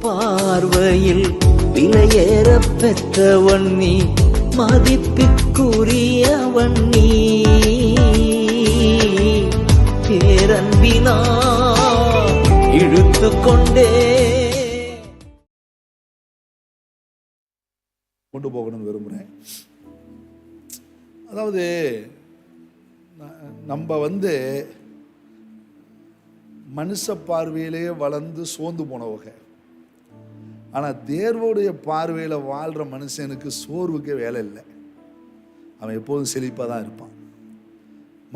பார்வையில் விலையேற பெற்றவன் நீ, மதிப்புக்குரியவன் நீ, பேரன்பினா இழுத்து கொண்டே கொண்டு போகணும்னு விரும்புகிறேன். அதாவது நம்ம மனுஷ பார்வையிலேயே வளர்ந்து சோர்ந்து போனவங்க. ஆனால் தேவனுடைய பார்வையில் வாழ்கிற மனுஷனுக்கு சோர்வுக்கே வேலை இல்லை. அவன் எப்போதும் செழிப்பாக தான் இருப்பான்.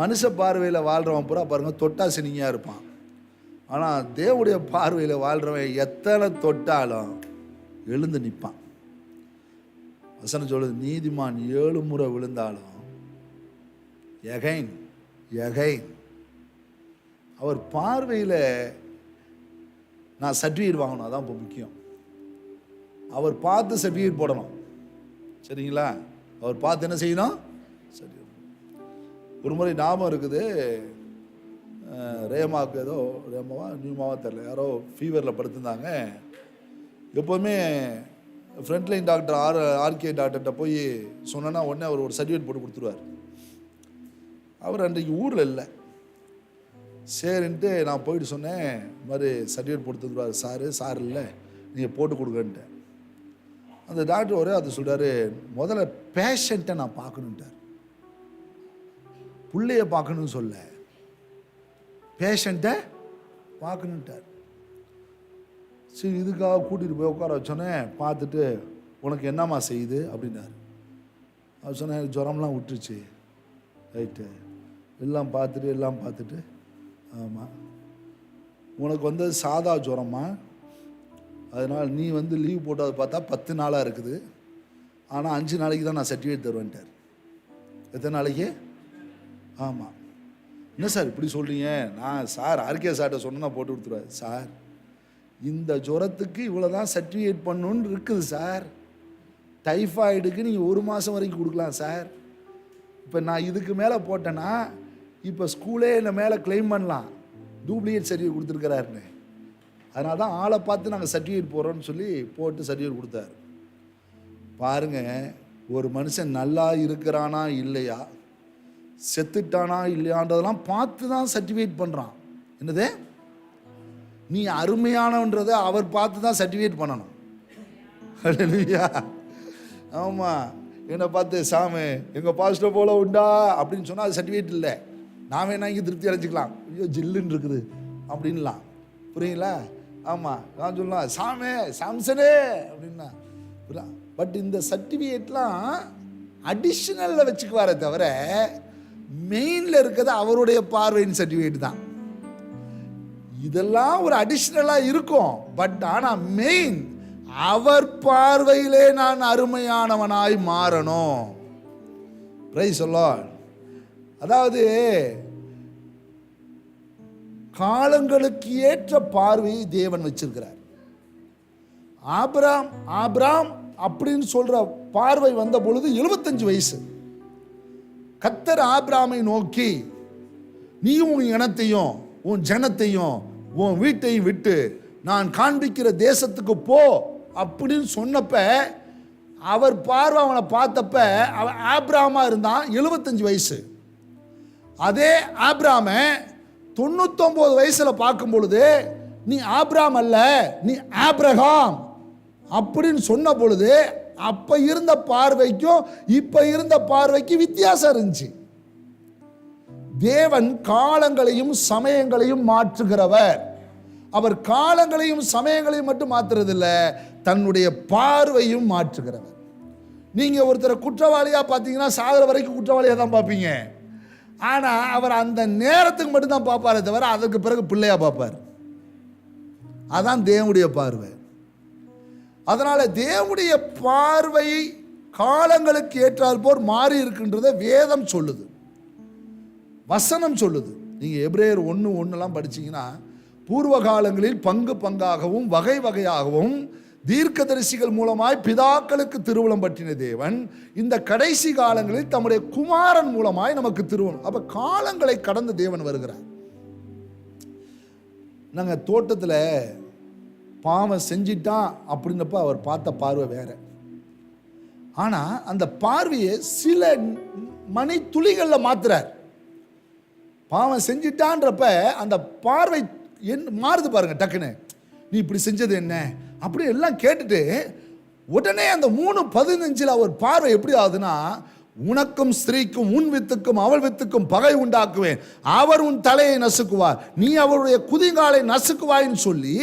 மனுஷ பார்வையில் வாழ்கிறவன் பூரா பாருங்க தொட்டா சினிங்கியாக இருப்பான். ஆனால் தேவனுடைய பார்வையில் வாழ்கிறவன் எத்தனை தொட்டாலும் எழுந்து நிற்பான். வசனம் சொல்லுது, நீதிமான் 7 முறை விழுந்தாலும் எகைன் அவர் பார்வையில் நான் சர்டிஃபிகேட் வாங்கணும். அதான் இப்போ முக்கியம். அவர் பார்த்து சர்டிஃபிகேட் போடணும். சரிங்களா? அவர் பார்த்து என்ன செய்யணும்? சர்டிஃபிகேட். ஒரு முறை ஞாபகம் இருக்குது, ரேமாவுக்கு ஏதோ ரேமாவா நியூமாவா தெரில, யாரோ ஃபீவரில் படுத்திருந்தாங்க. எப்போவுமே ஃப்ரண்ட்லைன் டாக்டர் ஆர்கே டாக்டர்கிட்ட போய் சொன்னோன்னா உடனே அவர் ஒரு சர்டிஃபிகேட் போட்டு கொடுத்துருவார். அவர் அன்றைக்கு ஊரில் இல்லை. சரின்ட்டு நான் போயிட்டு சொன்னேன், இந்த மாதிரி சர்டிஃபிகேட் போட்டு தந்துடுவார் சார் இல்லை, நீங்கள் போட்டு கொடுங்கன்ட்டேன். அந்த டாக்டர் ஒரே அது சொல்கிறாரு, முதல்ல பேஷண்ட்டை நான் பார்க்கணுன்ட்டார். பிள்ளைய பார்க்கணும்னு சொல்ல, பேஷண்ட்டை பார்க்கணுன்ட்டார். சரி, இதுக்காக கூட்டிகிட்டு போய் உட்கார வச்சோன்னே பார்த்துட்டு, உனக்கு என்னம்மா செய்யுது அப்படின்னாரு. அவர் சொன்னேன், எனக்கு ஜுரம்லாம் விட்டுருச்சு. ரைட்டு, எல்லாம் பார்த்துட்டு ஆமாம், உனக்கு சாதா ஜுரம்மா, அதனால் நீ லீவ் போட்டு அதை பார்த்தா 10 நாளாக இருக்குது. ஆனால் 5 நாளைக்கு தான் நான் சர்டிஃபிகேட் தருவேன்ட்டார். எத்தனை நாளைக்கு? ஆமாம். என்ன சார் இப்படி சொல்கிறீங்க? நான் சார் ஆர்கே சார்கிட்ட சொன்னா போட்டு கொடுத்துருவார். சார், இந்த ஜுரத்துக்கு இவ்வளோ தான் சர்டிஃபிகேட் பண்ணணுன்னு இருக்குது சார். டைஃபாய்டுக்கு நீங்கள் 1 மாதம் வரைக்கும் கொடுக்கலாம் சார். இப்போ நான் இதுக்கு மேலே போட்டேன்னா இப்போ ஸ்கூலே என்னை மேலே கிளைம் பண்ணலாம், டூப்ளிகேட் சர்டிஃபிகேட் கொடுத்துருக்கிறாருன்னு. அதனால தான் ஆளை பார்த்து நாங்கள் சர்டிஃபிகேட் போடுறோன்னு சொல்லி போட்டு சர்டிஃபிகேட் கொடுத்தாரு. பாருங்கள், ஒரு மனுஷன் நல்லா இருக்கிறானா இல்லையா, செத்துட்டானா இல்லையான்றதெல்லாம் பார்த்து தான் சர்டிஃபிகேட் பண்ணுறான். என்னது? நீ அருமையானன்றதை அவர் பார்த்து தான் சர்டிஃபிகேட் பண்ணணும். அல்லேலூயா. ஆமாம், என்னை பார்த்து சாமி எங்கள் பாஸ்டர் போல உண்டா அப்படின்னு சொன்னால் அது சர்டிஃபிகேட் இல்லை. நான் வேணா இங்கே திருப்தி அடைஞ்சிக்கலாம், ஐயோ ஜில்லுன்னு இருக்குது அப்படின்லாம். புரியுங்களா? ஆமாம், நான் சொல்லலாம் சாமே சாம்சனே அப்படின்னா. பட் இந்த சர்டிஃபிகேட்லாம் அடிஷ்னலில் வச்சுக்குவாரே தவிர மெயினில் இருக்கிறது அவருடைய பார்வையின் சர்டிஃபிகேட் தான். இதெல்லாம் ஒரு அடிஷ்னலாக இருக்கும். பட் ஆனால் மெயின் அவர் பார்வையிலே நான் அருமையானவனாய் மாறணும். Price the Lord. அதாவது காலங்களுக்கு ஏற்ற பார்வையை தேவன் வச்சிருக்கிறார். ஆபிராம் அப்படின்னு சொல்ற பார்வை வந்த பொழுது 75 வயசு. கர்த்தர் ஆபிராமை நோக்கி, நீ உன் இனத்தையும் உன் ஜனத்தையும் உன் வீட்டையும் விட்டு நான் காண்பிக்கிற தேசத்துக்கு போ அப்படின்னு சொன்னப்ப, அவர் பார்வை அவனை பார்த்தப்ப அவன் ஆபிராமா இருந்தான், 75 வயசு. அதே ஆபிராம 99 வயசுல பார்க்கும் பொழுது, நீ ஆபிராம் அல்ல, நீ ஆபிரகாம் அப்படின்னு சொன்ன பொழுது, அப்ப இருந்த பார்வைக்கும் இப்ப இருந்த பார்வைக்கு வித்தியாசம் இருந்துச்சு. தேவன் காலங்களையும் சமயங்களையும் மாற்றுகிறவர். அவர் காலங்களையும் சமயங்களையும் மட்டும் மாற்றுறதில்லை, தன்னுடைய பார்வையும் மாற்றுகிறவர். நீங்க ஒருத்தரை குற்றவாளியா பார்த்தீங்கன்னா சாகிற வரைக்கும் குற்றவாளியா தான் பார்ப்பீங்க. ஆனா அவர் அந்த நேரத்துக்கு மட்டும் தான் பார்ப்பாரே தவிர அதுக்கு பிறகு பிள்ளையா பார்ப்பார். அதான் தேவனுடைய பார்வை. அதனால தேவனுடைய பார்வை காலங்களுக்கு ஏற்றால் போர் மாறி இருக்கின்றத வேதம் சொல்லுது, வசனம் சொல்லுது. நீங்க எபிரேயர் 1:1 படிச்சீங்கன்னா, பூர்வ காலங்களில் பங்கு பங்காகவும் வகை வகையாகவும் தீர்க்கதரிசிகள் மூலமாய் பிதாக்களுக்கு திருவுளம் பற்றின தேவன் இந்த கடைசி காலங்களில் தம்முடைய குமாரன் மூலமாய் நமக்கு திருவுளம். அப்ப காலங்களை கடந்து தேவன் வருகிறார். நாங்கள் தோட்டத்தில் பாவம் செஞ்சிட்டான் அப்படின்னப்ப அவர் பார்த்த பார்வை வேற. ஆனால் அந்த பார்வையை சில மணி துளிகளில் மாத்துறார். பாவம் செஞ்சிட்டான்றப்ப அந்த பார்வை மாறுது பாருங்க. டக்குன்னு நீ இப்படி செஞ்சது என்ன அப்படி எல்லாம் கேட்டுட்டு உடனே அந்த 3:15 அவர் பார்வை எப்படி ஆகுதுன்னா, உனக்கும் ஸ்திரீக்கும் உன் வித்துக்கும் அவள் வித்துக்கும் பகை உண்டாக்குவேன், அவர் உன் தலையை நசுக்குவார், நீ அவருடைய குதிங்காலை நசுக்குவாயின்னு சொல்லி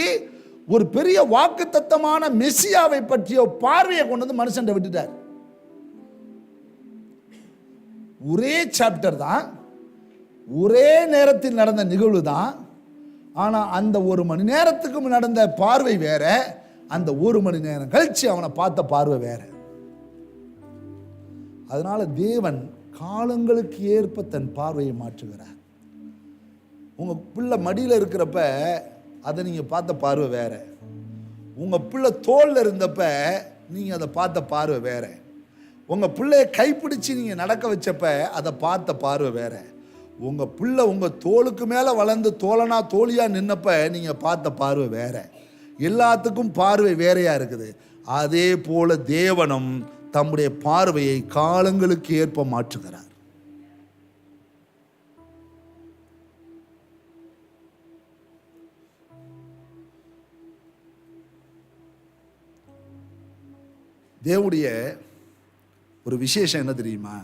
ஒரு பெரிய வாக்குத்தத்தமான மெசியாவை பற்றிய பார்வையை கொண்டு வந்து மனுஷன் விட்டுட்டார். ஒரே சாப்டர் தான், ஒரே நேரத்தில் நடந்த நிகழ்வு தான். ஆனால் அந்த 1 மணி நேரத்துக்கு நடந்த பார்வை வேற, அந்த 1 மணி நேரம் கழிச்சு அவனை பார்த்த பார்வை வேற. அதனால தேவன் காலங்களுக்கு ஏற்ப தன் பார்வையை மாற்றுகிறார். உங்க பிள்ளை மடியில் இருக்கிறப்ப அதை நீங்க பார்த்த பார்வை வேற, உங்க பிள்ளை தோல்ல இருந்தப்ப நீங்க அதை பார்த்த பார்வை வேற, உங்க பிள்ளைய கைப்பிடிச்சு நீங்க நடக்க வச்சப்ப அதை பார்த்த பார்வை வேற, உங்க பிள்ளை உங்க தோளுக்கு மேல வளர்ந்து தோழனா தோழியா நின்னப்ப நீங்க பார்த்த பார்வை வேற. எல்லாத்துக்கும் பார்வை வேறையா இருக்குது. அதே போல தேவனும் தம்முடைய பார்வையை காலங்களுக்கு ஏற்ப மாற்றுகிறார். தேவனுடைய ஒரு விசேஷம் என்ன தெரியுமா?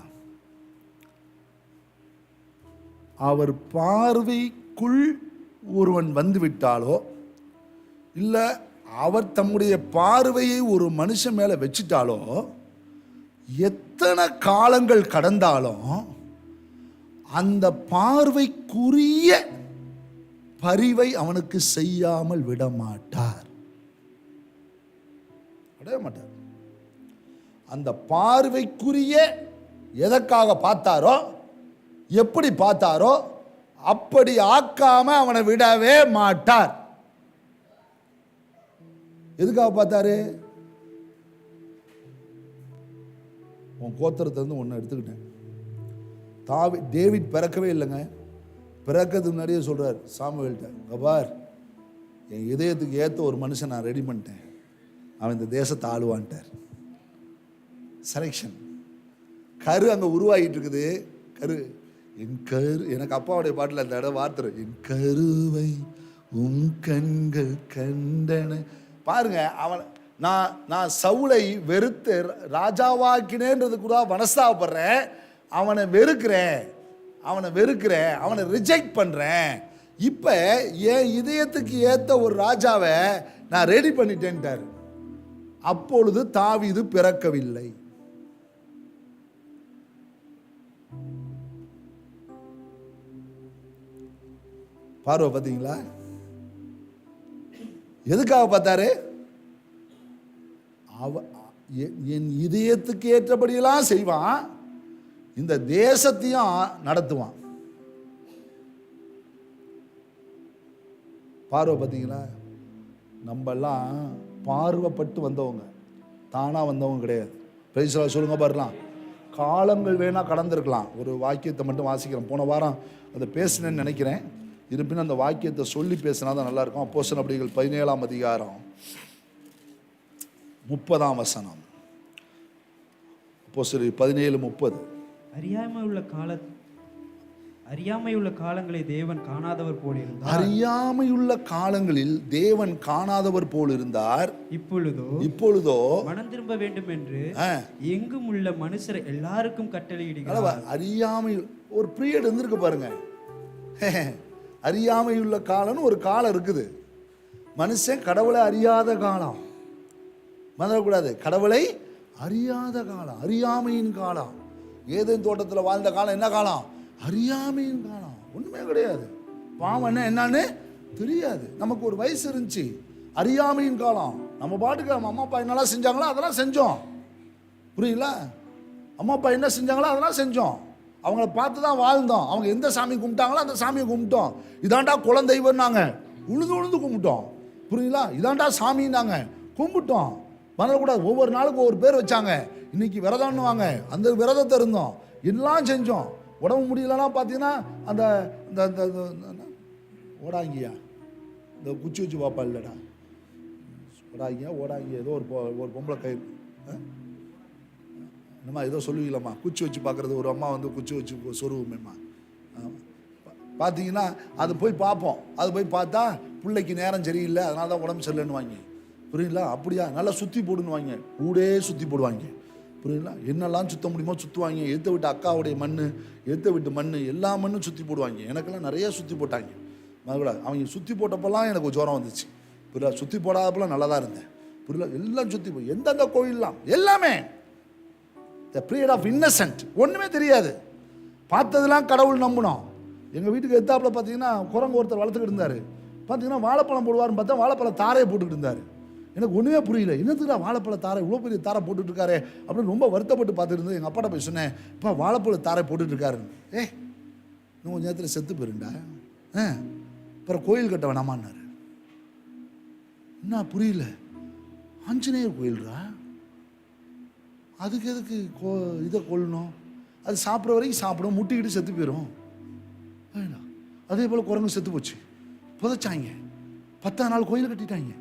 அவர் பார்வைக்குள் ஒருவன் வந்துவிட்டாலோ இல்லை அவர் தம்முடைய பார்வையை ஒரு மனுஷன் மேலே வச்சிட்டாலோ, எத்தனை காலங்கள் கடந்தாலும் அந்த பார்வைக்குரிய பரிவை அவனுக்கு செய்யாமல் விட மாட்டார். விடவே மாட்டார். அந்த பார்வைக்குரிய எதற்காக பார்த்தாரோ, எப்படி பார்த்தாரோ அப்படி ஆக்காம அவனை விடவே மாட்டார். எதுக்காக பார்த்தாரு? உன் கோத்திரத்திலிருந்து ஒன்று எடுத்துக்கிட்டேன். டேவிட் பிறக்கவே இல்லைங்க. பிறக்கிறதுக்கு முன்னாடியே சொல்றார் சாமுவேல்கிட்ட, கபார் என் இதயத்துக்கு ஏற்ற ஒரு மனுஷன் நான் ரெடி பண்ணிட்டேன், அவன் இந்த தேசத்தை ஆளுவான்ட்டார். செலெக்ஷன். கரு அங்கே உருவாகிட்டு இருக்குது. கரு என் கரு, எனக்கு அப்பாவுடைய பாட்டில் அந்த இடம் வார்த்தை, என் கருவை உன் கண்கள் கண்டன. பாருங்க, அவன் நான் சவுலை வெறுத்து ராஜாவாக்கினேன்றது கூட மனஸ்தாபப்படுறேன். அவனை வெறுக்கிறேன், அவனை ரிஜெக்ட் பண்றேன். இப்ப என் இதயத்துக்கு ஏத்த ஒரு ராஜாவை நான் ரெடி பண்ணிட்டேன்ட்டார். அப்பொழுது தாவீது பிறக்கவில்லை. பார்வை பார்த்தீங்களா? எதுக்காக பார்த்தாரு? என் இதயத்துக்கு ஏற்றபடியெல்லாம் செய்வான், இந்த தேசத்தையும் நடத்துவான். பார்வை பார்த்தீங்களா? நம்மெல்லாம் பார்வைப்பட்டு வந்தவங்க, தானா வந்தவங்க கிடையாது. பிரைஸ் சொல்லுங்க பாருலாம். காலங்கள் வேணா கடந்திருக்கலாம். ஒரு வாக்கியத்தை மட்டும் வாசிக்கிறேன். போன வாரம் அதை பேசினேன்னு நினைக்கிறேன். இருப்பினும் அந்த வாக்கியத்தை சொல்லி பேசினா தான் நல்லா இருக்கும். அப்போஸ்தலர் 17ஆம் அதிகாரம் 30ஆம் வசனம். அப்போஸ்தலர் 17:30. அறியாமையுள்ள காலங்களில் தேவன் காணாதவர் போல் இருந்தார். அறியாமையுள்ள காலங்களில் தேவன் காணாதவர் போல் இருந்தார். இப்பொழுதோ மனம் திரும்ப வேண்டும் என்று எங்கும் உள்ள மனுஷர் எல்லாருக்கும் கட்டளையிடுகிறார். அறியாமை ஒரு பீரியட் இருந்திருக்கு பாருங்க. அறியாமையுள்ள காலம்னு ஒரு காலம் இருக்குது. மனுஷன் கடவுளை அறியாத காலம். மறந்துடக்கூடாது, கடவுளை அறியாத காலம், அறியாமையின் காலம். ஏதேன் தோட்டத்தில் வாழ்ந்த காலம் என்ன காலம்? அறியாமையின் காலம். ஒண்ணுமே கிடையாது. பாவம் என்னன்னு தெரியாது. நமக்கு ஒரு வயசு இருந்துச்சு, அறியாமையின் காலம். நம்ம பாட்டுக்கு நம்ம அம்மா அப்பா என்னெல்லாம் செஞ்சாங்களோ அதெல்லாம் செஞ்சோம். புரியுங்களா? அம்மா அப்பா என்ன செஞ்சாங்களோ அதெல்லாம் செஞ்சோம். அவங்கள பார்த்து தான் வாழ்ந்தோம். அவங்க எந்த சாமி கும்பிட்டாங்களோ அந்த சாமியை கும்பிட்டோம். இதாண்டா குலதெய்வம்னாங்க, உழுது உழுது கும்பிட்டோம். புரியுங்களா? இதாண்டா சாமின்னாங்க, கும்பிட்டோம். மறந்துடக்கூடாது. ஒவ்வொரு நாளுக்கு ஒவ்வொரு பேர் வச்சாங்க. இன்னைக்கு விரதம்னுவாங்க, அந்த விரதத்தை இருந்தோம், எல்லாம் செஞ்சோம். உடம்பு முடியலன்னா பார்த்தீங்கன்னா அந்த ஓடாங்கியா, இந்த குச்சி வச்சு பாப்பா இல்லைடா, ஓடாங்க ஏதோ ஒரு பொம்பளை கயிறு என்னம்மா ஏதோ சொல்லுவீங்களம்மா, குச்சி வச்சு பார்க்குறது. ஒரு அம்மா வந்து குச்சி வச்சு சொருவுமேம்மா. பார்த்தீங்கன்னா அது போய் பார்ப்போம். அது போய் பார்த்தா பிள்ளைக்கு நேரம் சரியில்லை, அதனால தான் உடம்பு சரியில்லைன்னு வாங்க. புரியுங்களா? அப்படியா, நல்லா சுற்றி போடுன்னு வாங்க, ஊடே சுற்றி போடுவாங்க. புரியுங்களா? என்னெல்லாம் சுத்த முடியுமோ சுற்றுவாங்க. எடுத்த விட்டு அக்காவுடைய மண், எடுத்த விட்டு மண், எல்லா மண்ணும் சுற்றி போடுவாங்க. எனக்கெல்லாம் நிறையா சுற்றி போட்டாங்க. மறுபடியும் அவங்க சுற்றி போட்டப்பெல்லாம் எனக்கு ஜுரம் வந்துச்சு. புரியல? சுற்றி போடாதப்பெல்லாம் நல்லா தான் இருந்தேன். புரியல? எல்லாம் சுற்றி போய் எந்தெந்த கோயிலெலாம் எல்லாமே த பீரியட் ஆஃப் இன்னசென்ட், ஒன்றுமே தெரியாது. பார்த்ததெல்லாம் கடவுள் நம்பணும். எங்கள் வீட்டுக்கு எத்தாப்பில் பார்த்தீங்கன்னா குரங்கு ஒருத்தர் வளர்த்துக்கிட்டு இருந்தார். பார்த்தீங்கன்னா வாழைப்பழம் போடுவார்னு பார்த்தா வாழைப்பழம் தாரையை போட்டுக்கிட்டு இருந்தார். எனக்கு ஒன்றுமே புரியல, என்னத்துக்கு வாழைப்பழ தாரை இவ்வளோ பெரிய தாரை போட்டுட்டு இருக்காரு அப்படின்னு ரொம்ப வருத்தப்பட்டு பார்த்துட்டு இருந்தது. எங்கள் அப்பாட்ட போய் சொன்னேன், இப்போ வாழைப்பழ தாரை போட்டுட்டு இருக்காருன்னு. இன்னும் கொஞ்சம் நேரத்தில் செத்து போயிருண்டா, அப்புறம் கோயில் கட்ட வேணாமான்னாரு. என்ன புரியல? ஆஞ்சநேயர் கோயில்ரா, அதுக்கு எதுக்கு இதை கொள்ளணும்? அது சாப்பிட்ற வரைக்கும் சாப்பிடும், முட்டிக்கிட்டு செத்து போயிடும். அதே போல் குரங்கு செத்து போச்சு, புதைச்சாங்க. 10ஆம் நாள் கோயில் கட்டிட்டாங்க.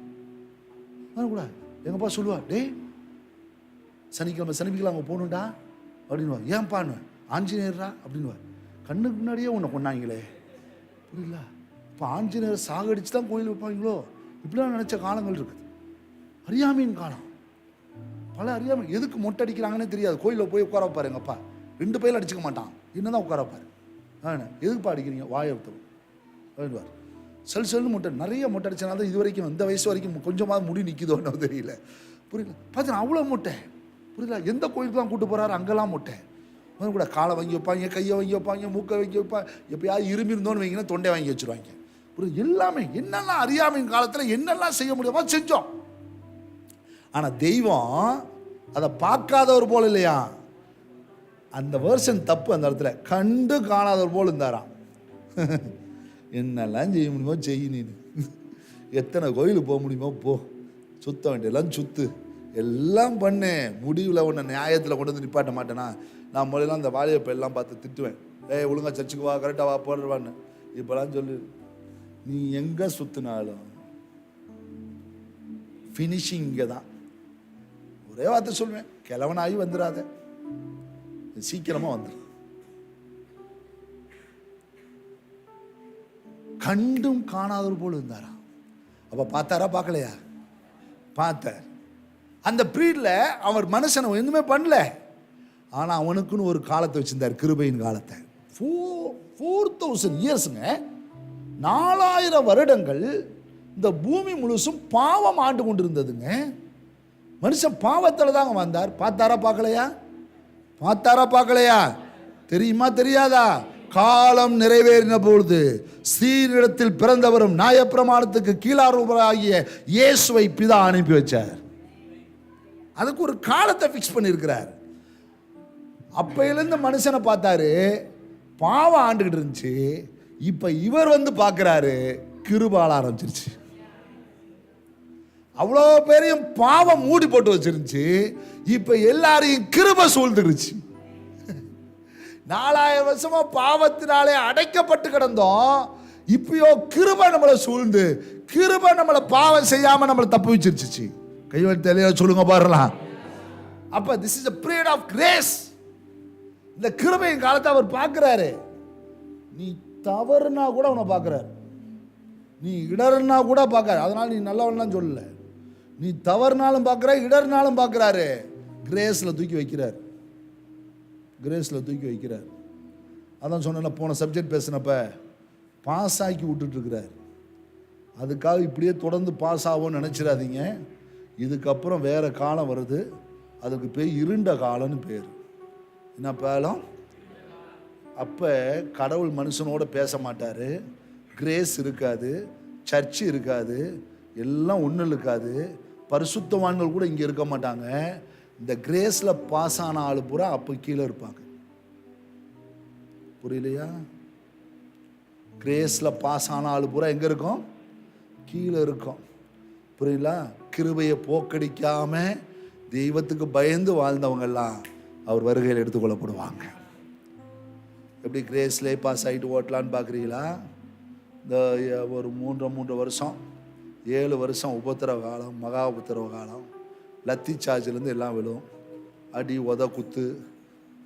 கூட எங்கப்பா சொல்லுவா, டே சனிக்கிழமை அங்கே போகணுண்டா அப்படின்னுவா. ஏன்பான்னு, ஆஞ்சநேயர்ரா அப்படின்வா. கண்ணுக்கு முன்னாடியே உன்னை கொண்டாங்களே. புரியல? இப்போ ஆஞ்சநேயர் சாகடிச்சு தான் கோயில் வைப்பாங்களோ? இப்படிலாம் நினச்ச காலங்கள் இருக்குது. அறியாமையின் காலம், பல அறியாமை. எதுக்கு மொட்டை அடிக்கிறாங்கன்னே தெரியாது. கோயிலில் போய் உட்கார வைப்பார் எங்கள் அப்பா, 2 பையில அடிச்சுக்க மாட்டான், என்னதான் உட்கார வைப்பார். எதுக்குப்பா அடிக்கிறீங்க, வாயை வைத்தவன் அப்படின்வார். செல்னு மொட்டை, நிறைய மொட்டை அடிச்சனால தான் இது வரைக்கும் இந்த வயசு வரைக்கும் கொஞ்சமாவது முடி நிற்கிதோன்னு தெரியல. புரியல? பார்த்தீங்கன்னா அவ்வளோ மொட்டை. புரியல? எந்த கோயிலுக்கு தான் கூட்டு போகிறாரு அங்கெல்லாம் மொட்டை. கூட காலை வாங்கி வைப்பாங்க, கையை வாங்கி வைப்பாங்க, மூக்கை வாங்கி வைப்பாங்க. எப்பயாவது இரும்பி இருந்தோன்னு வைங்கன்னா தொண்டை வாங்கி வச்சுருவாங்க. புரியுது? எல்லாமே என்னெல்லாம் அறியாமையின் காலத்தில் என்னெல்லாம் செய்ய முடியுமோ செஞ்சோம். ஆனால் தெய்வம் அதை பார்க்காதவர் போல் இல்லையா? அந்த வேர்ஷன் தப்பு. அந்த இடத்துல கண்டு காணாதவர் போல் இருந்தாராம். என்னெல்லாம் செய்ய முடியுமோ செய்யினு, எத்தனை கோயிலுக்கு போக முடியுமோ போ, சுத்த வேண்டியெல்லாம் சுத்து, எல்லாம் பண்ணு. முடிவில் ஒன்று நியாயத்தில் கொண்டு வந்து நிப்பாட்ட மாட்டேனா? நான் முதலாம் அந்த வாலியப்ப எல்லாம் பார்த்து திட்டுவேன், ஒழுங்கா சர்ச்சுக்கு வா, கரெக்டாக வா, போடுவான்னு. இப்போலாம் சொல்லு, நீ எங்கே சுற்றினாலும் ஃபினிஷிங் இங்கே தான். ஒரே வார்த்தை சொல்லுவேன், கிழவனாகி வந்துடாத, சீக்கிரமாக வந்துடும். கண்டும் காணாதவர் போல இருந்தாரா? அப்ப பார்த்தாரா பார்க்கலையா? பார்த்தார். அந்த பீரியட்ல அவர் மனுஷனை ஒண்ணுமே பண்ணல. ஆனா அவனுக்குன்னு ஒரு காலத்தை வச்சிருந்தார், கிருபையின் காலத்தை. 4000 இயர்ஸுங்க, 4000 வருடங்கள் இந்த பூமி முழுசும் பாவம் ஆண்டு கொண்டிருந்ததுங்க. மனுஷன் பாவத்தில் தாங்க வந்தார். பார்த்தாரா பார்க்கலையா? பார்த்தாரா பார்க்கலையா? தெரியுமா தெரியாதா? காலம் நிறைவேறின பொழுது ஸ்ரீனிடத்தில் பிறந்தவரும் நியாயப்பிரமாணத்துக்கு கீழானவராகிய இயேசுவை பிதா அனுப்பி வச்சார். அதுக்கு ஒரு காலத்தை ஃபிக்ஸ் பண்ணியிருக்கிறார். அப்பையிலிருந்து மனுஷனை பார்த்தாரு, பாவம் ஆண்டுகிட்டு இருந்துச்சு. இப்ப இவர் வந்து பார்க்கிறாரு, கிருபால ஆரம்பிச்சிருச்சு. அவ்வளோ பேரையும் பாவம் மூடி போட்டு வச்சிருந்துச்சு, இப்ப எல்லாரையும் கிருபை சூழ்ந்துருச்சு. 4000 வருஷமா பாவத்தினாலே அடைக்கப்பட்டு கிடந்தோம். இப்பயோ கிருபை நம்மளை சூழ்ந்து, கிருபை நம்மளை பாவம் செய்யாம நம்மளை தப்பு வச்சிருச்சு. கைவெளி தெளிவா சொல்லுங்க பாருலாம். அப்ப this is a period of grace. இந்த கிருபையின் காலத்தை அவர் பார்க்கிறாரு. நீ தவறுனா கூட அவனை பார்க்கிறாரு, நீ இடர்னா கூட பார்க்கறாரு. அதனால நீ நல்லவன்லாம் சொல்லல, நீ தவறுனாலும் பார்க்கிற, இடர்னாலும் பார்க்கிறாரு. கிரேஸ்ல தூக்கி வைக்கிறார், கிரேஸில் தூக்கி வைக்கிறார். அதான் சொன்ன போன சப்ஜெக்ட் பேசினப்ப பாஸ் ஆக்கி விட்டுட்டு இருக்கிறார். அதுக்காக இப்படியே தொடர்ந்து பாஸ் ஆகும்னு நினச்சிடாதீங்க. இதுக்கப்புறம் வேற காலம் வருது, அதுக்கு பேர் இருண்ட காலம்னு பேர். என்ன பேலம்? அப்போ கடவுள் மனுஷனோட பேச மாட்டார், கிரேஸ் இருக்காது, சர்ச்சு இருக்காது, எல்லாம் ஒன்றும் இருக்காது, பரிசுத்தவான்கள் கூட இங்கே இருக்க மாட்டாங்க. இந்த கிரேஸில் பாஸ் ஆன ஆள் பூரா அப்போ கீழே இருப்பாங்க. புரியலையா? கிரேஸில் பாஸ் ஆன ஆள் பூரா எங்கே இருக்கும்? கீழே இருக்கும். புரியல? கிருபையை போக்கடிக்காம தெய்வத்துக்கு பயந்து வாழ்ந்தவங்கெல்லாம் அவர் வருகையில் எடுத்துக்கொள்ளப்படுவாங்க. எப்படி கிரேஸ்லேயே பாஸ் ஆகிட்டு ஓட்டலான்னு பார்க்குறீங்களா? இந்த ஒரு 3 வருஷம் 7 வருஷம் உபத்திரவ காலம், மகா உபத்திரவ காலம். லத்தி சார்ஜிலேருந்து எல்லாம் விழும். அடி உத குத்து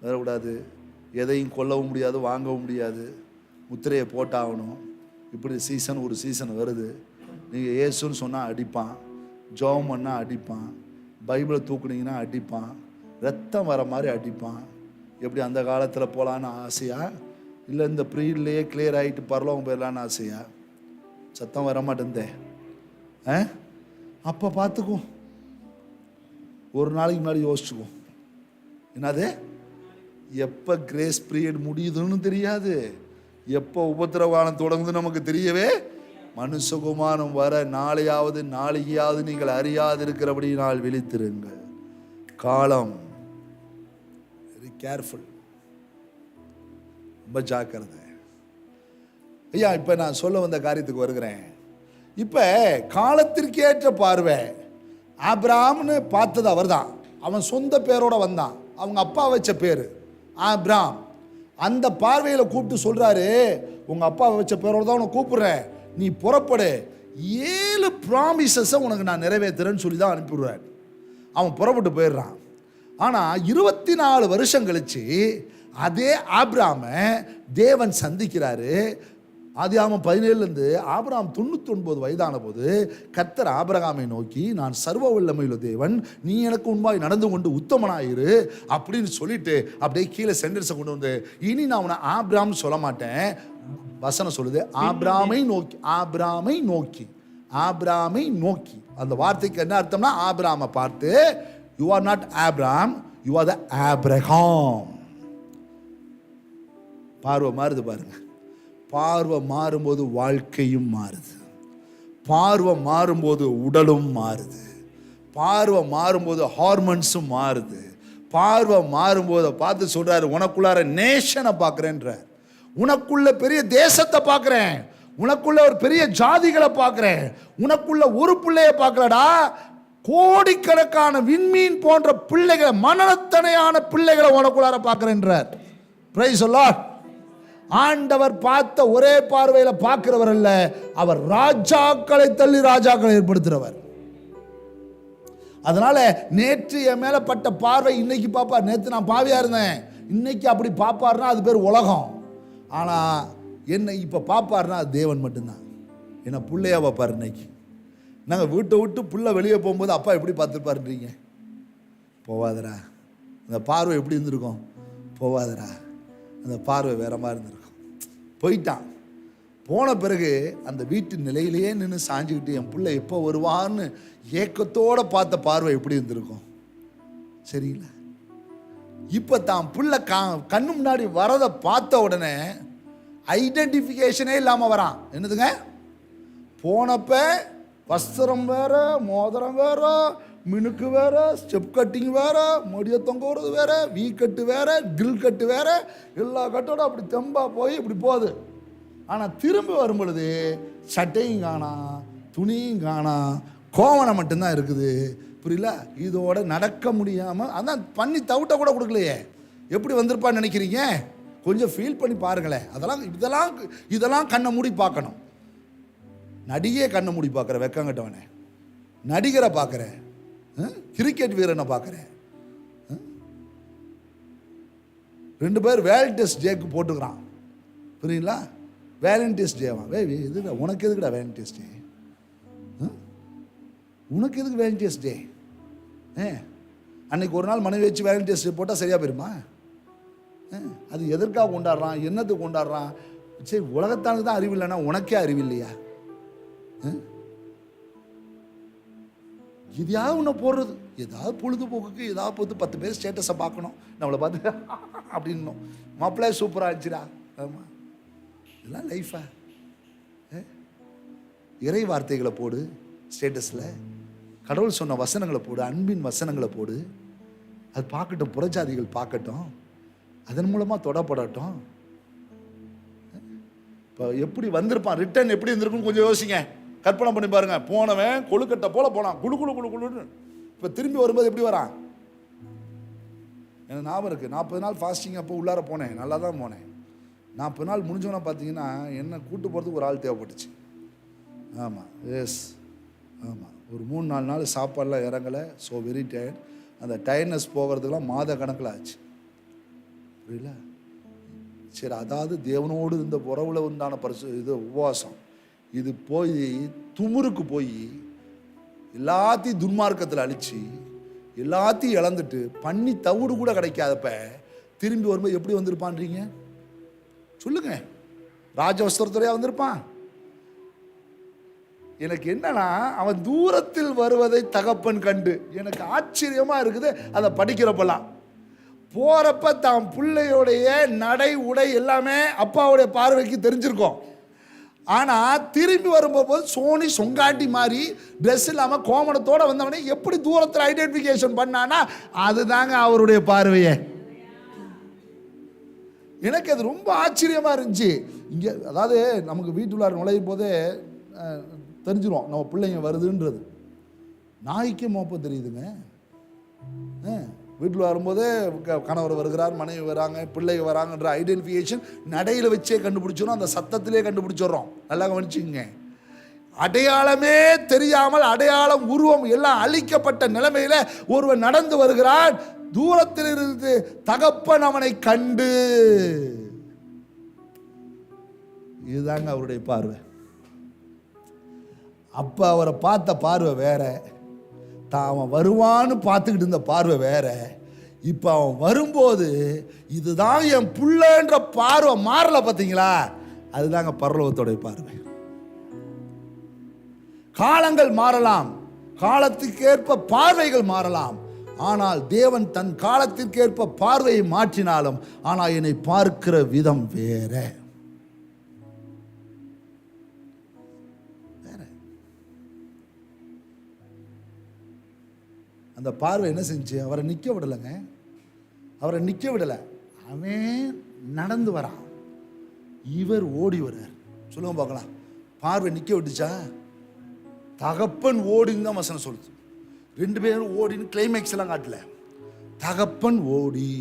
வரக்கூடாது. எதையும் கொல்லவும் முடியாது, வாங்கவும் முடியாது. முத்திரையை போட்டாகணும். இப்படி சீசன் ஒரு சீசன் வருது. நீங்கள் ஏசுன்னு சொன்னால் அடிப்பான், ஜெபம் பண்ணால் அடிப்பான், பைபிளை தூக்குனீங்கன்னா அடிப்பான், ரத்தம் வர மாதிரி அடிப்பான். எப்படி அந்த காலத்தில் போகலான்னு ஆசையா, இல்லை இந்த ப்ரீட்லேயே கிளியர் ஆகிட்டு பரலோகம் போயிடலான்னு ஆசையா? சத்தம் வர மாட்டேந்தே. அப்போ பார்த்துக்கும். ஒரு நாளைக்கு முன்னாடி யோசிச்சுக்கும். என்னது, எப்போ கிரேஸ் பீரியட் முடியுதுன்னு தெரியாது, எப்போ உபத்திரவானம் தொடங்குது நமக்கு தெரியவே. மனுஷகுமாரம் வர நாளையாவது நீங்கள் அறியாதிருக்கிறபடி நாள் விழித்திருங்கள். காலம் வெரி கேர்ஃபுல், ரொம்ப ஜாக்கிரதை. ஐயா, இப்போ நான் சொல்ல வந்த காரியத்துக்கு வருகிறேன். இப்போ காலத்திற்கேற்ற பார்வை. ஆபிரகாம்னு பார்த்தது அவர் தான். அவன் சொந்த பேரோட வந்தான். அவங்க அப்பா வச்ச பேர் ஆபிரகாம். அந்த பார்வையில் கூப்பிட்டு சொல்கிறாரு, உங்கள் அப்பா வச்ச பேரோட தான் உன்னை கூப்பிடுறேன், நீ புறப்படு, 7 ப்ராமிசஸை உனக்கு நான் நிறைவேற்றுறேன்னு சொல்லி தான் அனுப்பிவிடுறார். அவன் புறப்பட்டு போயிடுறான். ஆனால் 24 வருஷம் கழிச்சு அதே ஆபிரகாமை தேவன் சந்திக்கிறாரு. ஆதியாகமம் 17 ஆபிரகாம் 99 வயதான போது கர்த்தர் ஆபிரகாமை நோக்கி, நான் சர்வ வல்லமையுள்ள தேவன், நீ எனக்கு முன்பாய் நடந்து கொண்டு உத்தமனாயிரு அப்படின்னு சொல்லிட்டு அப்படியே கீழே சென்டென்ஸை கொண்டு வந்து, இனி நான் உன்னை ஆபிரகாம் சொல்ல மாட்டேன். வசனம் சொல்லுது, ஆபிரகாமை நோக்கி, ஆபிரகாமை நோக்கி, ஆபிரகாமை நோக்கி. அந்த வார்த்தைக்கு என்ன அர்த்தம்னா, ஆபிரகாமை பார்த்து, you are not Abraham, you are the Abraham. பார்வை மாறுது பாருங்க. பார்வை மாறும்போது வாழ்க்கையும் மாறுது. பார்வை மாறும்போது உடலும் மாறுது. பார்வை மாறும்போது ஹார்மோன்ஸும் மாறுது. பார்வை மாறும்போது பார்த்து சொல்றாரு, உனக்குள்ளார நேஷனை பார்க்குறேன்றார், உனக்குள்ள பெரிய தேசத்தை பார்க்குறேன், உனக்குள்ள ஒரு பெரிய ஜாதிகளை பார்க்குறேன், உனக்குள்ள ஒரு பிள்ளைய பார்க்கலடா, கோடிக்கணக்கான விண்மீன் போன்ற பிள்ளைகளை, மனத்தனையான பிள்ளைகளை உனக்குள்ளார பார்க்குறேன்றார். Price the Lord. ஆண்டவர் பார்த்த ஒரே பார்வையில் பார்க்கிறவர் அல்ல, அவர் ராஜாக்களை தள்ளி ராஜாக்களை ஏற்படுத்துகிறவர். அதனால நேற்று என் மேல பட்ட பார்வை இன்னைக்கு பாப்பார். நேற்று நான் பாவியா இருந்தேன், இன்னைக்கு அப்படி பாப்பாருன்னா அது பேர் உலகம். ஆனா என்னை இப்ப பாப்பாருன்னா அது தேவன் மட்டும்தான். என்ன பிள்ளையா பாப்பார். இன்னைக்கு நாங்கள் வீட்டை விட்டு புள்ள வெளியே போகும்போது அப்பா எப்படி பார்த்துருப்பாருன்றீங்க? போவாதரா. அந்த பார்வை எப்படி இருந்திருக்கும்? போவாதரா. அந்த பார்வை வேற மாதிரி இருந்திருக்கும். போயிட்டான். போன பிறகு அந்த வீட்டு நிலையிலேயே நின்று சாஞ்சுக்கிட்டு என் பிள்ளை எப்போ வருவான்னு ஏக்கத்தோடு பார்த்த பார்வை எப்படி இருந்திருக்கும்? சரிங்களா? இப்போ தான் பிள்ளை கண்ணு முன்னாடி வரதை பார்த்த உடனே ஐடென்டிஃபிகேஷனே இல்லாமல் வரான். என்னதுங்க? போனப்ப வஸ்திரம் வேற, மோதிரம் வேற, மினுக்கு வேற, ஸ்டெப் கட்டிங் வேற, மொடிய தொங்குறது வேற, வீ கட்டு வேற, கில் கட்டு வேற, எல்லா கட்டோட அப்படி தெம்பா போய் இப்படி போகுது. ஆனால் திரும்பி வரும் பொழுது சட்டையும் காணாம், துணியும் காணாம், கோவணம் மட்டும்தான் இருக்குது. புரியல? இதோட நடக்க முடியாமல் அதான் பண்ணி தவிட்ட கூட கொடுக்கலையே. எப்படி வந்திருப்பான்னு நினைக்கிறீங்க? கொஞ்சம் ஃபீல் பண்ணி பாருங்களேன். இதெல்லாம் கண்ணை மூடி பார்க்கணும். நடிகை கண்ணை மூடி பார்க்குற வெக்கங்கட்டவனே, நடிகரை பார்க்குறேன், கிரிக்கெட் வீரனை பார்க்குறேன். 2 பேர் வேலண்டைன்ஸ் டேக்கு போட்டுக்கிறான். புரியுங்களா? வேலண்டைன்ஸ் டேவா? இது உனக்கு எதுக்குடா வேலண்டைன்ஸ் டே? உனக்கு எதுக்கு வேலண்டைன்ஸ் டே? அன்னைக்கு ஒரு நாள் மனைவி வச்சு வேலண்டைன்ஸ் டே போட்டால் சரியா போயிருமா? அது எதற்காக கொண்டாடுறான்? என்னத்துக்கு கொண்டாடுறான்? சரி, உலகத்தானுக்கு தான் அறிவு இல்லைன்னா உனக்கே அறிவு இல்லையா? எதையாவது ஒன்று போடுறது, ஏதாவது பொழுதுபோக்குக்கு ஏதாவது போது 10 பேர் ஸ்டேட்டஸை பார்க்கணும், நம்மளை பார்த்து அப்படின்னும் மாப்பிள்ளை சூப்பராக இருந்துச்சுடா. ஆமாம், இதெல்லாம் லைஃபா? இறை வார்த்தைகளை போடு ஸ்டேட்டஸில், கடவுள் சொன்ன வசனங்களை போடு, அன்பின் வசனங்களை போடு, அது பார்க்கட்டும், புறஜாதிகள் பார்க்கட்டும், அதன் மூலமாக தொடப்படட்டும். இப்போ எப்படி வந்திருப்பான், ரிட்டர்ன் எப்படி இருந்திருக்குன்னு கொஞ்சம் யோசிங்க, கற்பனை பண்ணி பாருங்க. போனவன் கொழுக்கட்டை போல போனான், குழு குழு குழு குழுன்னு. இப்போ திரும்பி வரும்போது எப்படி வரான்? எனக்கு ஞாபகம் இருக்குது, 40 நாள் ஃபாஸ்டிங் அப்போ உள்ளார போனேன், நல்லா தான் போனேன். 40 நாள் முடிஞ்சோன்னா பார்த்தீங்கன்னா என்னை கூட்டு போகிறதுக்கு ஒரு ஆள் தேவைப்பட்டுச்சு. ஆமாம், எஸ், ஆமாம், ஒரு 3-4 நாள் சாப்பாடெலாம் இறங்கலை. So very tired. அந்த டயர்ட்னஸ் போகிறதுக்கெலாம் மாத கணக்கில் ஆச்சு. புரியல? சரி, அதாவது தேவனோடு இருந்த உறவுல உண்டான இது உபவாசம். இது போய் துமுருக்கு போய் எல்லாத்தையும் துன்மார்க்கத்தில் அழிச்சு எல்லாத்தையும் இழந்துட்டு பண்ணி தவிடு கூட கிடைக்காதப்ப திரும்பி வரும்போது எப்படி வந்திருப்பான்றீங்க சொல்லுங்க? ராஜவஸ்திரத்துறையா வந்திருப்பான்? எனக்கு என்னன்னா, அவன் தூரத்தில் வருவதை தகப்பன் கண்டு, எனக்கு ஆச்சரியமா இருக்குது அதை படிக்கிறப்பெல்லாம். போறப்ப தான் பிள்ளையோடைய நடை உடை எல்லாமே அப்பாவுடைய பார்வைக்கு தெரிஞ்சிருக்கும். ஆனா திரும்பி வரும்போது சோனி சொங்காட்டி மாதிரி ட்ரெஸ் இல்லாம கோமணத்தோட வந்தவனே எப்படி தூரத்தில் ஐடென்டிஃபிகேஷன் பண்ணானா, அதுதாங்க அவருடைய பார்வையே. எனக்கு அது ரொம்ப ஆச்சரியமா இருந்துச்சு. இங்கே அதாவது நமக்கு வீட்டுள்ளார நுழையும் போதே தெரிஞ்சிடும் நம்ம பிள்ளைங்க வருதுன்றது. நாய்க்கு மோப்பம் தெரியுதுங்க. வீட்டில் வரும்போதே கணவர் வருகிறார், மனைவி வராங்க, பிள்ளைங்க வராங்கன்ற ஐடென்டிஃபிகேஷன் நடையில் வச்சே கண்டுபிடிச்சிடும், அந்த சத்தத்திலே கண்டுபிடிச்சிடுறோம். நல்லா கவனிச்சுங்க. அடையாளமே தெரியாமல் அடையாளம் உருவம் எல்லாம் அழிக்கப்பட்ட நிலைமையில ஒருவன் நடந்து வருகிறான். தூரத்தில் இருந்து தகப்பன் அவனை கண்டு, இதுதாங்க அவருடைய பார்வை. அப்ப அவரை பார்த்த பார்வை வேற, அவன் வருவான்னு பார்த்துக்கிட்டு இருந்த பார்வை வேற. இப்ப அவன் வரும்போது இதுதான் என் புள்ளன்ற பார்வை மாறல. பார்த்தீங்களா? அதுதாங்க பரலோகத்தோடைய பார்வை. காலங்கள் மாறலாம், காலத்துக்கேற்ப பார்வைகள் மாறலாம். ஆனால் தேவன் தன் காலத்திற்கேற்ப பார்வையை மாற்றினாலும் ஆனால் என்னை பார்க்கிற விதம் வேற. அந்த பார்வை என்ன செஞ்சு அவரை நிற்க விடலைங்க. அவரை நிற்க விடலை. அவன் நடந்து வரான், இவர் ஓடி வர்றார். சொல்லுங்க பார்க்கலாம், பார்வை நிற்க விட்டுச்சா? தகப்பன் ஓடின்னு தான் வசனம் சொல்லுது. 2 பேரும் ஓடின்னு கிளைமேக்ஸ் எல்லாம் காட்டல. தகப்பன் ஓடி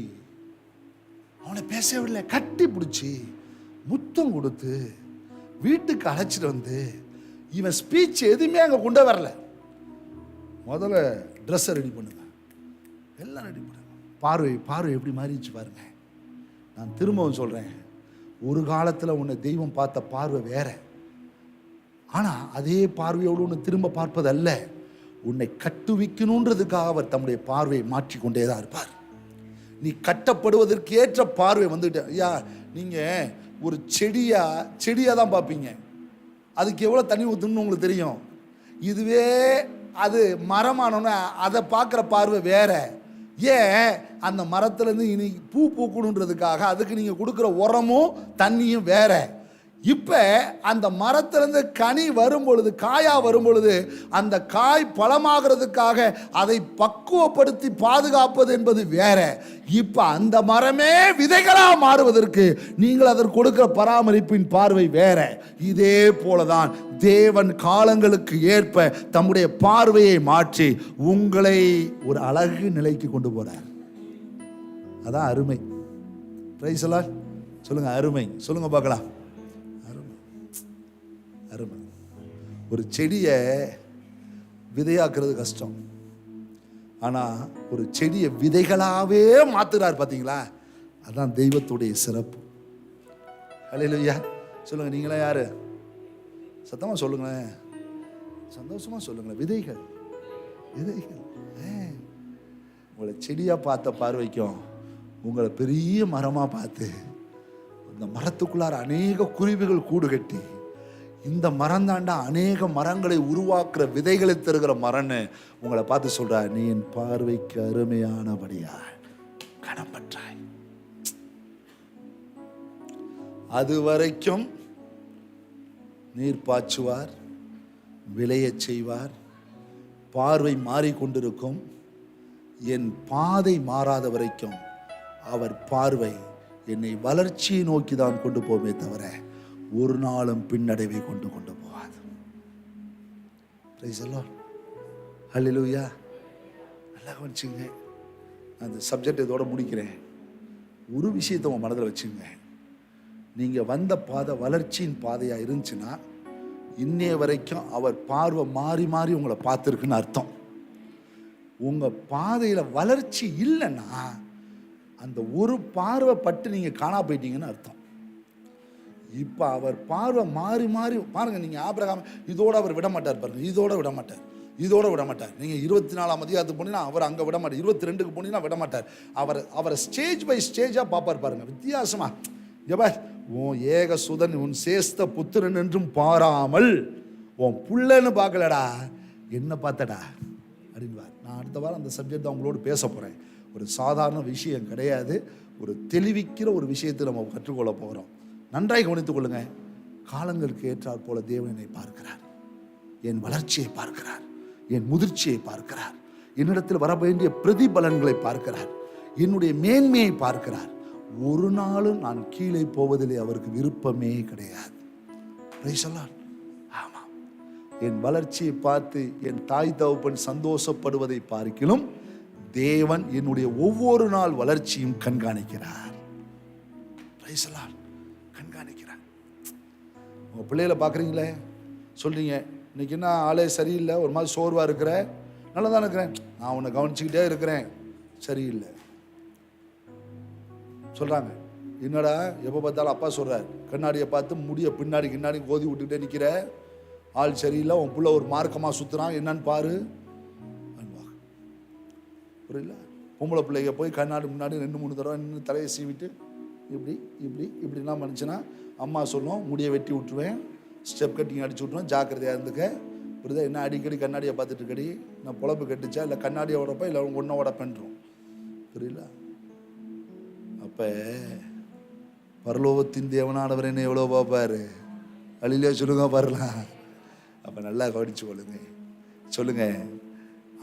அவனை பேச விடல, கட்டி பிடிச்சி முத்தம் கொடுத்து வீட்டுக்கு அழைச்சிட்டு வந்து, இவன் ஸ்பீச் எதுவுமே அங்கே கொண்டு வரல. முதல்ல ட்ரெஸ்ஸை ரெடி பண்ணுங்க, எல்லாம் ரெடி பண்ணுங்க. பார்வை எப்படி மாறிச்சு பாருங்க. நான் திரும்பவும் சொல்கிறேன், ஒரு காலத்தில் உன்னை தெய்வம் பார்த்த பார்வை வேற. ஆனால் அதே பார்வையோடு உன்னை திரும்ப பார்ப்பது அல்ல. உன்னை கட்டுவிக்கணுன்றதுக்காக அவர் தம்முடைய பார்வையை மாற்றிக்கொண்டே தான் இருப்பார். நீ கட்டப்படுவதற்கு ஏற்ற பார்வை வந்துட்டு, ஐயா நீங்கள் ஒரு செடியாக தான் பார்ப்பீங்க. அதுக்கு எவ்வளோ தண்ணி ஊற்றணும்னு உங்களுக்கு தெரியும். இதுவே அது மரமானோன்னா அதை பார்க்குற பார்வை வேற. ஏன்? அந்த மரத்துலேருந்து இனி பூ பூக்கணுன்றதுக்காக அதுக்கு நீங்கள் கொடுக்குற உரமும் தண்ணியும் வேற. இப்போ அந்த மரத்திலிருந்து கனி வரும் பொழுது, காயா வரும் பொழுது, அந்த காய் பழமாகிறதுக்காக அதை பக்குவப்படுத்தி பாதுகாப்பது என்பது வேற. இப்போ அந்த மரமே விதைகளாக மாறுவதற்கு நீங்கள் அதற்கு கொடுக்கிற பராமரிப்பின் பார்வை வேற. இதே போலதான் தேவன் காலங்களுக்கு ஏற்ப தம்முடைய பார்வையை மாற்றி உங்களை ஒரு அழகு நிலைக்கு கொண்டு போறார். அதான் அருமை. பிரைஸ் எல்லாம் சொல்லுங்க, அருமை சொல்லுங்க பார்க்கலாம். அருமை. ஒரு செடியை விதையாக்குறது கஷ்டம், ஆனால் ஒரு செடியை விதைகளாகவே மாத்துறார். பார்த்தீங்களா? அதான் தெய்வத்துடைய சிறப்பு. ஹல்லேலூயா சொல்லுங்க. நீங்களா யாரு? சத்தமாக சொல்லுங்களேன், சந்தோஷமா சொல்லுங்களேன். விதைகள் உங்களை செடியாக பார்த்த பார்வைக்கும் உங்களை பெரிய மரமாக பார்த்து இந்த மரத்துக்குள்ளார அநேக குருவிகள் கூடு கட்டி இந்த மரம் தாண்டா அநேக மரங்களை உருவாக்குற விதைகளை தருகிற மரன்னு உங்களை பார்த்து சொல்ற, நீ என் பார்வைக்கு அருமையானபடியா கனப்பற்றாய். அது வரைக்கும் நீர் பாய்ச்சுவார், விளையச் செய்வார், பார்வை மாறிக்கொண்டிருக்கும். என் பாதை மாறாத வரைக்கும் அவர் பார்வை என்னை வளர்ச்சியை நோக்கி தான் கொண்டு போமே தவிர ஒரு நாளும் பின்னடைவை கொண்டு போகாது. Praise the lord. ஹல்லேலூயா. நல்லா கவனிச்சுங்க. நான் இந்த சப்ஜெக்ட் இதோட முடிக்கிறேன். ஒரு விஷயத்தை உங்கள் மனதில் வச்சுங்க. நீங்கள் வந்த பாதை வளர்ச்சியின் பாதையாக இருந்துச்சுன்னா இன்னைய வரைக்கும் அவர் பார்வை மாறி மாறி உங்களை பார்த்துருக்குன்னு அர்த்தம். உங்கள் பாதையில் வளர்ச்சி இல்லைன்னா அந்த ஒரு பார்வை பட்டு நீங்கள் காணா போயிட்டீங்கன்னு அர்த்தம். இப்போ அவர் பார்வை மாறி மாறி பாருங்கள். நீங்கள் ஆபிரகாம் இதோடு அவர் விட மாட்டார் பாருங்கள், இதோட விட மாட்டார், இதோட விட மாட்டார். நீங்கள் 24ஆம் அதிகாரத்துக்கு போனீங்கன்னா அவர் அங்கே விட மாட்டார், 22க்கு போனீங்கன்னா விட மாட்டார். அவரை ஸ்டேஜ் பை ஸ்டேஜாக பார்ப்பார் பாருங்கள், வித்தியாசமாக. எப்பா உன் ஏக சுதன் உன் சேஸ்த புத்திரன் என்றும் பாராமல் உன் புள்ளன்னு பார்க்கலடா, என்ன பார்த்தடா அப்படின்வார். நான் அடுத்த வாரம் அந்த சப்ஜெக்ட் தான் உங்களோடு பேச போகிறேன். ஒரு சாதாரண விஷயம் கிடையாது, ஒரு தெளிவிக்கிற ஒரு விஷயத்தை நம்ம கற்றுக்கொள்ள போகிறோம். நன்றாய் கவனித்துக் கொள்ளுங்க. காலங்களுக்கு ஏற்றாற் போல தேவன் என்னை பார்க்கிறார், என் வளர்ச்சியை பார்க்கிறார், என் முதிர்ச்சியை பார்க்கிறார், என்னிடத்தில் வர வேண்டிய பிரதிபலன்களை பார்க்கிறார், என்னுடைய மேன்மையை பார்க்கிறார். ஒரு நாளும் நான் கீழே போவதிலே அவருக்கு விருப்பமே கிடையாது. ஆமாம், என் வளர்ச்சியை பார்த்து என் தாய் தகப்பன் சந்தோஷப்படுவதை பார்க்கிலும் தேவன் என்னுடைய ஒவ்வொரு நாள் வளர்ச்சியும் கண்காணிக்கிறார். கண்காணிக்கிறார். உங்கள் பிள்ளைகளை பார்க்குறீங்களே, சொல்கிறீங்க இன்னைக்கு என்ன ஆளே சரியில்லை, ஒரு மாதிரி சோர்வாக இருக்கிற, நல்லா தான் இருக்கிறேன், நான் உன்னை கவனிச்சுக்கிட்டே இருக்கிறேன், சரியில்லை சொல்கிறாங்க. என்னடா எப்போ பார்த்தாலும் அப்பா சொல்கிறார், கண்ணாடியை பார்த்து முடிய பின்னாடி கின்னாடி கோதி விட்டுக்கிட்டே நிற்கிற, ஆள் சரியில்லை, உன் பிள்ளை ஒரு மார்க்கமாக சுற்றுறான், என்னன்னு பாரு. புரியல? பொம்பளை பிள்ளைங்க போய் கண்ணாடி முன்னாடி 2-3 தடவை நின்று தலையை சீவிட்டு இப்படி இப்படி இப்படிலாம் பண்ணிச்சுன்னா அம்மா சொல்லும், முடியை வெட்டி விட்டுருவேன், ஸ்டெப் கட்டிங் அடிச்சு விட்ருவேன், ஜாக்கிரதையாக இருந்துக்க. புரியுதா? என்ன அடிக்கடி கண்ணாடியை பார்த்துட்டு இருக்கடி, நான் பொழப்பு கட்டுச்சா இல்லை கண்ணாடியை உடப்பா இல்லை ஒன்றை உடப்பேன்றோம். புரியல? அப்போ பரலோகத்தின் தேவனானவர் என்ன எவ்வளோ பார்ப்பாரு, வழியிலே சொல்லுங்க பாருலாம். அப்போ நல்லா கவனிச்சு கொள்ளுங்க. சொல்லுங்க,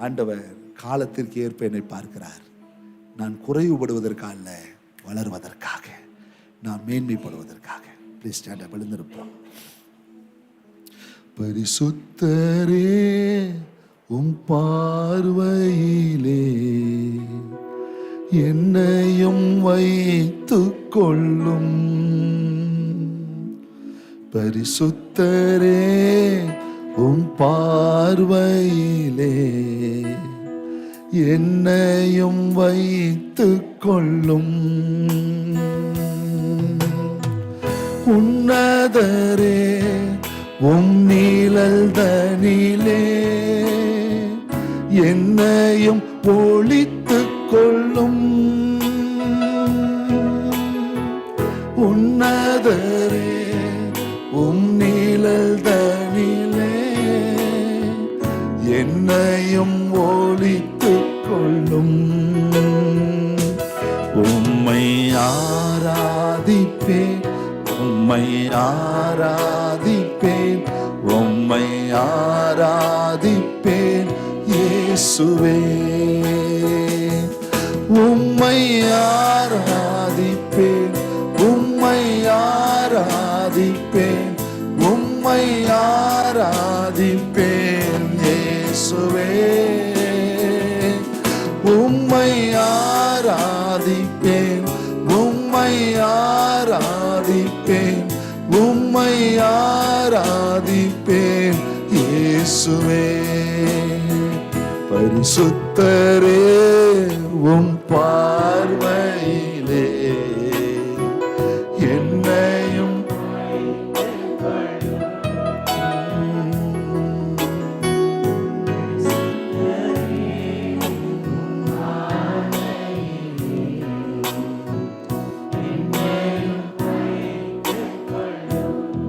ஆண்டவர் காலத்திற்கு ஏற்ப என்னை பார்க்கிறார். நான் குறைவுபடுவதற்காக அல்ல, வளர்வதற்காக, நான் மேன்மைப்படுவதற்காக. Please stand up, எழுந்திருப்போம். பரிசுத்தரே உம் பார்வையிலே என்னையும் வைத்துக் கொள்ளும். பரிசுத்தரே உம் பார்வையிலே என்னையும் வைத்துக் கொள்ளும். உன்னதரே உம் நீழல் தனிலே என்னையும் ஒளித்துக் கொள்ளும். உன்னதரே உம் நீழல் தனிலே என்னையும் ஒளித்துக் கொள்ளும். உம்மை ஆராதிப்பேன், உம்மை ஆராதிப்பேன், உம்மை ஆராதிப்பேன் இயேசுவே. உம்மை ஆராதிப்பேன், உம்மை ஆராதிப்பேன், உம்மை ஆராதிப்பேன் இயேசுவே. உம்மை ஆராதிப்பேன், உம்மை ஆராதிப்பேன், உம்மை ஆராதிப்பேன் இயேசுவே. பரிசுத்தரே உம் பார்வையிலே என்னையும்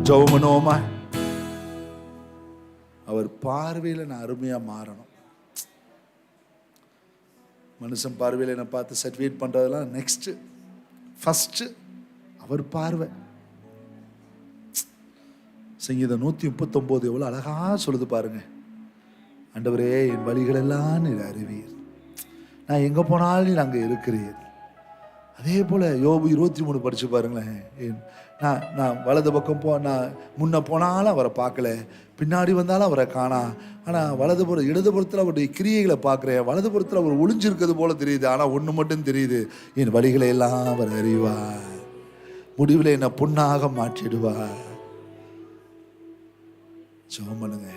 ஜெபமனோமா, அவர் பார்வையில் நான் அருமையாக மாறணும். மனுஷன் பார்வையில் என்னை பார்த்து சர்டிஃபிகேட் பண்ணுறதெல்லாம் நெக்ஸ்ட்டு, ஃபஸ்ட்டு அவர் பார்வை. சங்கீதம் 139 எவ்வளோ அழகாக சொல்லுது பாருங்க. ஆண்டவரே என் வழிகளெல்லாம் நீர் அறிவீர், நான் எங்கே போனாலும் நீர் அங்கே இருக்கிறீர். அதே போல் யோபு 23 படித்து பாருங்களேன். நான் வலது பக்கம் நான் முன்ன போனாலும் அவரை பார்க்கல, பின்னாடி வந்தாலும் அவரை காணா. ஆனால் வலதுபுறம் இடதுபுறத்தில் அவருடைய கிரியைகளை பார்க்குறேன், வலதுபுறத்தில் அவர் ஒளிஞ்சிருக்கிறது போல தெரியுது. ஆனால் ஒன்று மட்டும் தெரியுது, என் வழிகளை எல்லாம் அவர் அறிவார், முடிவில் என்னை பொன்னாக மாற்றிடுவார். ஜெபம் பண்ணுங்க.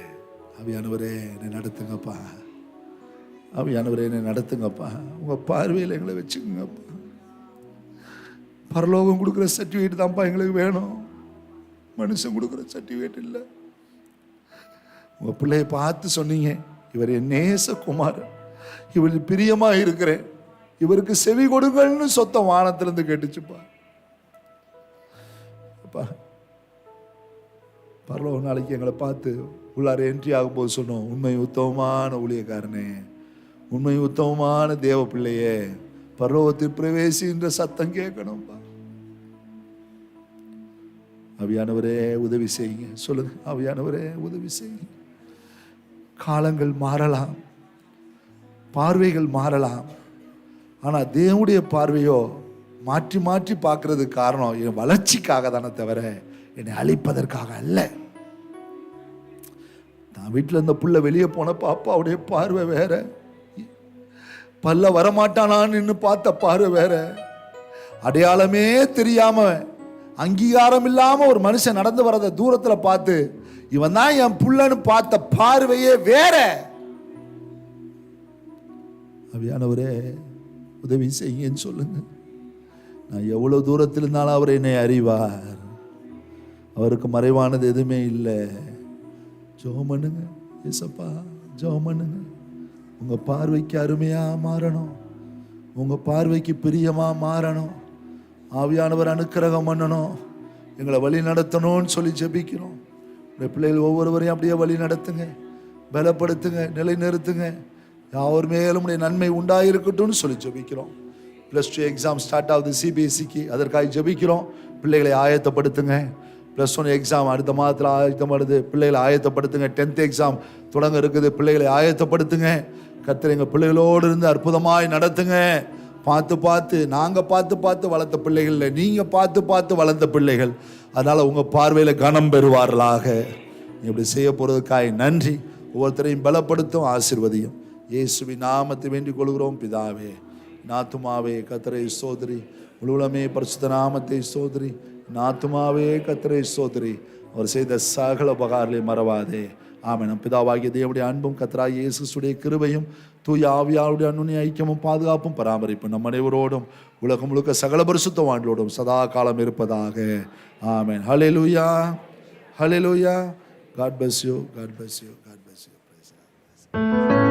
ஆவியானவரே என்னை நடத்துங்கப்பா, ஆவியானவரே என்னை நடத்துங்கப்பா, உங்க பார்வையில் எங்களை வச்சுக்கோங்கப்பா. பரலோகம் கொடுக்குற சர்டிஃபிகேட் தான்ப்பா எங்களுக்கு வேணும், மனுஷன் கொடுக்குற சர்டிஃபிகேட் இல்லை. உங்க பிள்ளையை பார்த்து சொன்னீங்க, இவர் என் நேசகுமார், இவர் பிரியமா இருக்கிறேன், இவருக்கு செவி கொடுங்கள்னு சொத்தம் வானத்திலிருந்து கேட்டுச்சுப்பா. அப்பா பரலோக நாளைக்கு எங்களை பார்த்து உள்ளார என்ட்ரி ஆகும்போது சொன்னோம், உண்மை உத்தமமான ஊழியக்காரனே, உண்மை உத்தமமான தேவ பிள்ளையே, பரலோகத்தில் பிரவேசின்ற சத்தம் கேட்கணும்பா. ஆவியானவரே உதவி செய்யுங்க. சொல்லுங்க, ஆவியானவரே உதவி செய்யுங்க. காலங்கள் மாறலாம், பார்வைகள் மாறலாம், ஆனா தேவனுடைய பார்வையோ மாற்றி மாற்றி பார்க்கறது காரணம் என் வளர்ச்சிக்காக தானே தவிர என்னை அழிப்பதற்காக அல்ல. நான் வீட்டில் இருந்த புள்ள வெளியே போன பாப்பாவுடைய பார்வை வேற, பல்ல வரமாட்டானான்னு பார்த்த பார்வை வேற, அடையாளமே தெரியாம அங்கீகாரம் இல்லாம ஒரு மனுஷன் நடந்து வரத தூரத்துல பார்த்து இவன் தான் என் புள்ளன்னு பார்த்த பார்வையே வேற. ஆவியானவரே உதவி செய்யுங்கன்னு சொல்லுங்க. நான் எவ்வளவு தூரத்தில் இருந்தாலும் அவர் என்னை அறிவார், அவருக்கு மறைவானது எதுவுமே இல்லை. ஜெபம் பண்ணுங்க, ஏசப்பா ஜெபம் பண்ணுங்க. உங்க பார்வைக்கு அருமையா மாறணும், உங்க பார்வைக்கு பிரியமா மாறணும். ஆவியானவர் அனுக்கிரகம் பண்ணணும், எங்களை வழி நடத்தணும்னு சொல்லி ஜெபிக்கிறோம். இந்த பிள்ளைகள் ஒவ்வொருவரையும் அப்படியே வழி நடத்துங்க, பலப்படுத்துங்க, நிலை நிறுத்துங்க. யார் மேலும் நன்மை உண்டாயிருக்கட்டும்னு சொல்லி ஜெபிக்கிறோம். +2 எக்ஸாம் ஸ்டார்ட் ஆகுது சிபிஎஸ்சிக்கு, அதற்காக ஜெபிக்கிறோம். பிள்ளைகளை ஆயத்தப்படுத்துங்க. +1 எக்ஸாம் அடுத்த மாதத்தில் ஆயத்தப்படுது, பிள்ளைகளை ஆயத்தப்படுத்துங்க. 10th எக்ஸாம் தொடங்க இருக்குது, பிள்ளைகளை ஆயத்தப்படுத்துங்க. கர்த்தர் எங்கள் பிள்ளைகளோடு இருந்து அற்புதமாய் நடத்துங்க. பார்த்து பார்த்து நாங்கள் பார்த்து பார்த்து வளர்த்த பிள்ளைகள் இல்லை, நீங்கள் பார்த்து பார்த்து வளர்ந்த பிள்ளைகள். அதனால் உங்கள் பார்வையில் கனம் பெறுவார்களாக. இப்படி செய்ய போகிறதுக்காய் நன்றி. ஒவ்வொருத்தரையும் பலப்படுத்தும், ஆசீர்வதியும். இயேசுவின் நாமத்தை வேண்டிக் கொள்கிறோம் பிதாவே. நாத்துமாவே கர்த்தரை ஸ்தோத்திரி, முழுவலமே பரிசுத்த நாமத்தை ஸ்தோத்திரி. நாத்துமாவே கர்த்தரை ஸ்தோத்திரி, அவர் செய்த சகல உபகாரங்களை மறவாதே. ஆமென். நம் பிதாவாகிய தேவனுடைய அன்பும் கர்த்தராகிய இயேசு கிறிஸ்துவின் கிருபையும் தூய ஆவியாருடைய அன்னுடைய ஐக்கியமும் பாதுகாப்பும் பராமரிப்பும் நம் அனைவரோடும் உலகம் முழுக்க சகல பரிசுத்தவான்களோடும் சதா காலம் இருப்பதாக. ஆமென். ஹல்லேலூயா, ஹல்லேலூயா. God bless you, God bless you, God bless you. Praise God.